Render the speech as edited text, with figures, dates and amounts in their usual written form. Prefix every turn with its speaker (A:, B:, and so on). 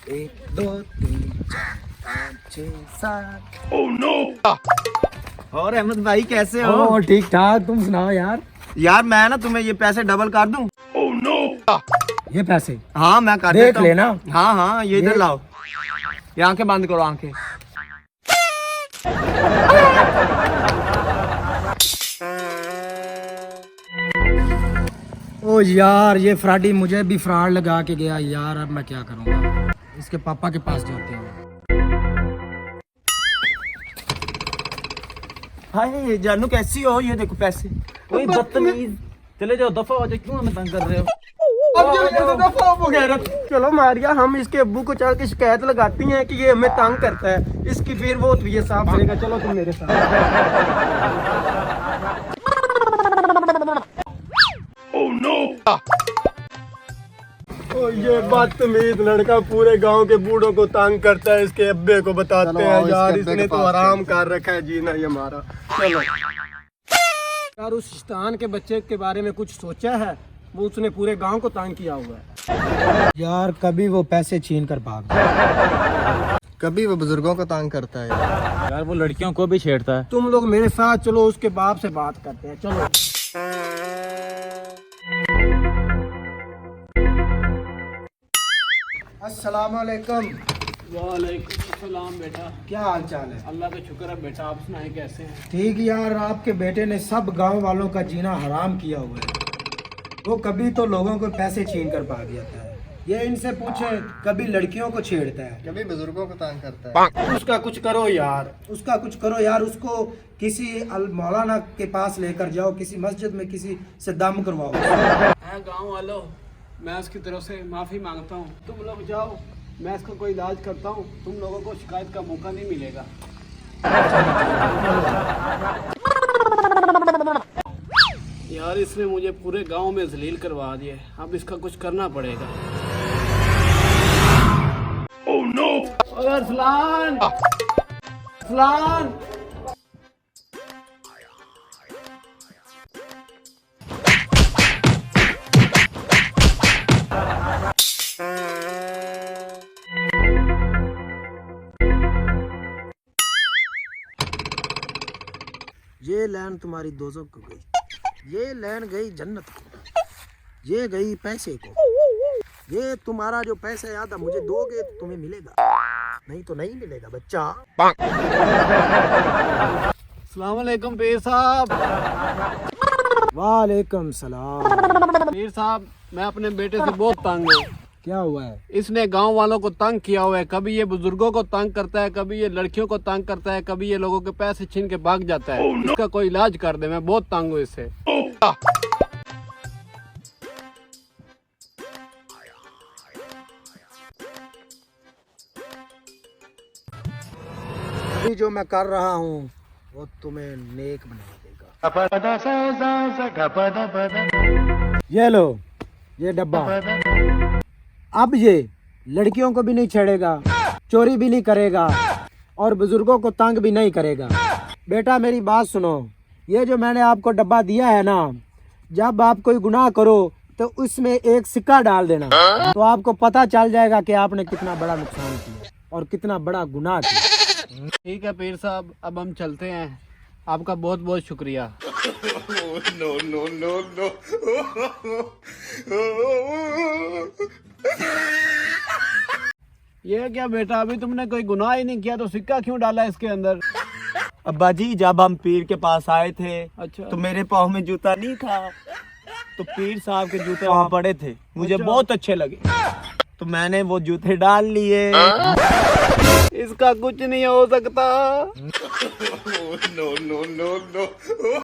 A: 1 2 3 4 5 6 7।
B: Oh no.
A: और अहमद भाई कैसे हो?
C: ओ ठीक ठाक, तुम सुनाओ यार।
A: यार मैं ना तुम्हें ये पैसे डबल कर दूं?
B: Oh no.
C: ये पैसे
A: हाँ मैं कर
C: देख
A: देता हूँ।
C: लेना।
A: हाँ हाँ ये इधर
C: ये-
A: लाओ, ये आंखें बंद करो आंखें।
C: ओ यार ये फ्रॉडी मुझे भी फ्रॉड लगा के गया यार, अब मैं क्या करूँगा। इसके पापा के पास जाते हैं।
A: हाय जानू कैसी हो? ये देखो पैसे।
D: ओए बदतमीज, चले जाओ, दफा हो जाओ, क्यों हमें तंग कर रहे हो?
A: अब जो दफा हो गया। चलो मारिया, हम इसके अब्बू को चल के शिकायत लगाती हैं कि ये हमें तंग करता है। इसकी फिर वो ये साफ करेगा। चलो तुम मेरे साथ।
B: Oh no.
A: ओ ये बदतमीज लड़का पूरे गांव के बूढ़ों को तंग करता है। इसके अब्बे को बताते हैं यार, इसने तो आराम कर रखा है जीना ये हमारा। चलो यार, उस शैतान के बच्चे के बारे में कुछ सोचा है? वो उसने पूरे गांव को तंग किया हुआ है।
C: यार कभी वो पैसे छीन कर भाग जाए,
A: कभी वो बुजुर्गों को तंग करता है।
D: यार वो लड़कियों को भी छेड़ता है।
A: तुम लोग मेरे साथ चलो, उसके बाप से बात करते हैं। चलो। अस्सलाम वालेकुम।
D: वालेकुम सलाम बेटा।
A: क्या हाल चाल है?
D: अल्लाह का शुक्र है बेटा, आप सुनाए कैसे हैं?
C: ठीक यार, आपके बेटे ने सब गांव वालों का जीना हराम किया हुआ है। वो कभी तो लोगों को पैसे छीन कर भाग जाता है। ये इनसे पूछे, कभी लड़कियों को छेड़ता है,
A: कभी बुजुर्गों को तंग करता है। उसका कुछ करो यार, उसका कुछ करो यार। उसको किसी मौलाना के पास लेकर जाओ, किसी मस्जिद में किसी से दम करवाओ।
D: गाँव वालों, मैं उसकी तरफ से माफ़ी मांगता हूँ। तुम लोग जाओ, मैं इसका कोई इलाज करता हूँ। तुम लोगों को शिकायत का मौका नहीं मिलेगा। यार इसने मुझे पूरे गांव में जलील करवा दिया, अब इसका कुछ करना पड़ेगा।
B: Oh no.
D: ओए अरसलान, अरसलान।
C: ये लैन तुम्हारी दोज़ख को गई, ये लैन गई जन्नत को, ये गई पैसे को। ये तुम्हारा जो पैसा है आधा मुझे दोगे तो तुम्हें मिलेगा, नहीं तो नहीं मिलेगा बच्चा।
D: अस्सलाम वालेकुम पीर साहब।
C: वालेकुम सलाम।
D: पीर साहब, मैं अपने बेटे से बहुत तंग हूँ।
C: क्या हुआ है?
D: इसने गांव वालों को तंग किया हुआ है। कभी ये बुजुर्गों को तंग करता है, कभी ये लड़कियों को तंग करता है, कभी ये लोगों के पैसे छीन के भाग जाता है। इसका कोई इलाज कर दे, मैं बहुत तंग हूँ इससे।
C: अभी जो मैं कर रहा हूँ वो तुम्हें नेक बना देगा। ये लो ये डब्बा। अब ये लड़कियों को भी नहीं छेड़ेगा, चोरी भी नहीं करेगा और बुजुर्गों को तंग भी नहीं करेगा। बेटा मेरी बात सुनो, ये जो मैंने आपको डब्बा दिया है ना, जब आप कोई गुनाह करो तो उसमें एक सिक्का डाल देना, तो आपको पता चल जाएगा कि आपने कितना बड़ा नुकसान किया और कितना बड़ा गुनाह किया।
D: ठीक है पीर साहब, अब हम चलते हैं। आपका बहुत बहुत शुक्रिया।
B: No no no no.
D: ये क्या बेटा, अभी तुमने कोई गुनाह ही नहीं किया तो सिक्का क्यों डाला इसके अंदर?
A: अब्बा जी जब हम पीर के पास आए थे
D: अच्छा।
A: तो मेरे पाँव में जूता नहीं था, तो पीर साहब के जूते वहाँ पड़े थे, मुझे बहुत अच्छे लगे तो मैंने वो जूते डाल लिए।
D: इसका कुछ नहीं हो सकता।
B: No no no no.